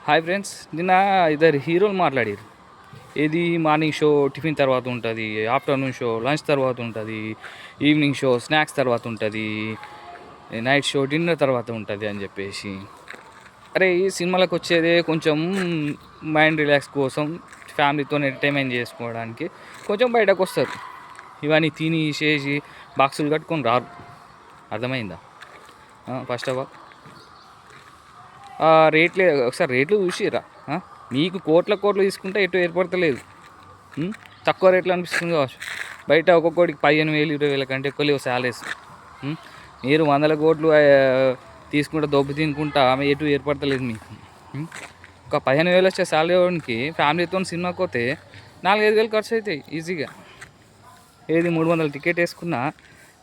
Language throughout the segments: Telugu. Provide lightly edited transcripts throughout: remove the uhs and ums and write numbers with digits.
హాయ్ ఫ్రెండ్స్, నిన్న ఇద్దరు హీరోలు మాట్లాడారు. ఏది మార్నింగ్ షో టిఫిన్ తర్వాత ఉంటుంది, ఆఫ్టర్నూన్ షో లంచ్ తర్వాత ఉంటుంది, ఈవినింగ్ షో స్నాక్స్ తర్వాత ఉంటుంది, నైట్ షో డిన్నర్ తర్వాత ఉంటుంది అని చెప్పేసి. అరే ఈ సినిమాలకు వచ్చేదే కొంచెం మైండ్ రిలాక్స్ కోసం, ఫ్యామిలీతో ఎంటర్టైన్మెంట్ చేసుకోవడానికి కొంచెం బయటకు వస్తారు. ఇవన్నీ తిని చేసి బాక్సులు కట్టుకొని రారు. అర్థమైందా? ఫస్ట్ ఆఫ్ ఆల్ రేట్లే ఒకసారి రేట్లు చూసిరా. మీకు కోట్లు తీసుకుంటే ఎటు ఏర్పడతలేదు. తక్కువ రేట్లు అనిపిస్తుంది కావచ్చు. బయట ఒక్కొక్కడికి 15,000 20,000 కంటే ఎక్కువ లేవు శాలరీస్. మీరు 100 కోట్లు తీసుకుంటే దొబ్బు తినుకుంటా ఆమె ఎటు ఏర్పడతలేదు మీకు. ఒక 15,000 వచ్చే శాలరీకి ఫ్యామిలీతో సినిమాకి పోతే 4-5 వేలు ఖర్చు అవుతాయి ఈజీగా. ఏది 300 టికెట్ వేసుకున్నా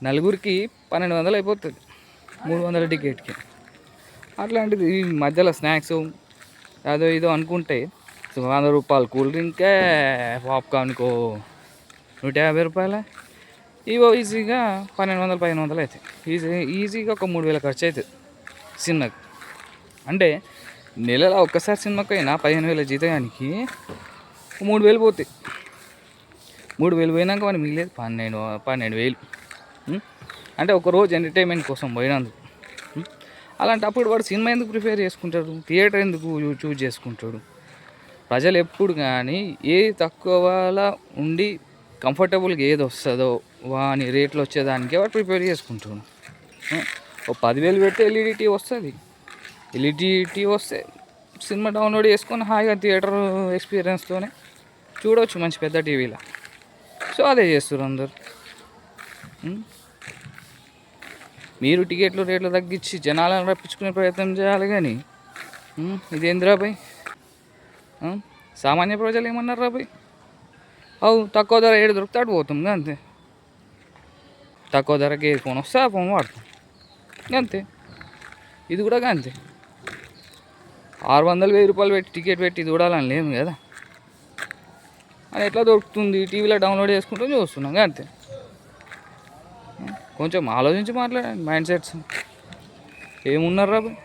నలుగురికి 1,200 అయిపోతుంది 300 టికెట్కి. అట్లాంటిది ఈ మధ్యలో స్నాక్స్ అదో ఇదో అనుకుంటే 100 రూపాయలు కూల్ డ్రింకే, పాప్కార్న్కో 150 రూపాయలే. ఇవో ఈజీగా 1,200 అవుతాయి. ఈజీగా ఒక 3,000 ఖర్చు అవుతుంది సినిమాకి. అంటే నెలలో ఒక్కసారి సినిమాకి అయినా 15,000 జీతానికి 3,000 పోతాయి. 3,000 పోయినాక మనం మిగిలేదు 12,000. అంటే ఒకరోజు ఎంటర్టైన్మెంట్ కోసం పోయినందుకు. అలాంటప్పుడు వాడు సినిమా ఎందుకు ప్రిఫేర్ చేసుకుంటాడు, థియేటర్ ఎందుకు చూజ్ చేసుకుంటాడు? ప్రజలు ఎప్పుడు కానీ ఏది తక్కువలా ఉండి కంఫర్టబుల్గా ఏది వస్తుందో వాని రేట్లు వచ్చేదానికే వాడు ప్రిపేర్ చేసుకుంటాడు. ఓ 10,000 పెడితే ఎల్ఈడి టీవీ వస్తుంది. ఎల్ఈడి టీవీ వస్తే సినిమా డౌన్లోడ్ చేసుకొని హాయిగా థియేటర్ ఎక్స్పీరియన్స్తోనే చూడవచ్చు మంచి పెద్ద టీవీలో. సో అదే చేస్తారు అందరు. మీరు టికెట్లు రేట్లు తగ్గించి జనాలను రప్పించుకునే ప్రయత్నం చేయాలి. కానీ ఇదేంది రాబాయ్? సామాన్య ప్రజలు ఏమన్నారు రాబాయ్? తక్కువ ధర ఏడు దొరుకుతాడు పోతుంది అంతే. తక్కువ ధరకి ఏ ఫోన్ వస్తే ఆ ఫోన్ వాడతాం అంతే. ఇది కూడా అంతే. 600-1000 రూపాయలు పెట్టి టికెట్ పెట్టి చూడాలని లేదు కదా. అది ఎట్లా దొరుకుతుంది? టీవీలో డౌన్లోడ్ చేసుకుంటూ చూస్తున్నాం అంతే. కొంచెం ఆలోచించి మాట్లాడండి. మైండ్ సెట్స్ ఏమున్నారు రాబాయ్?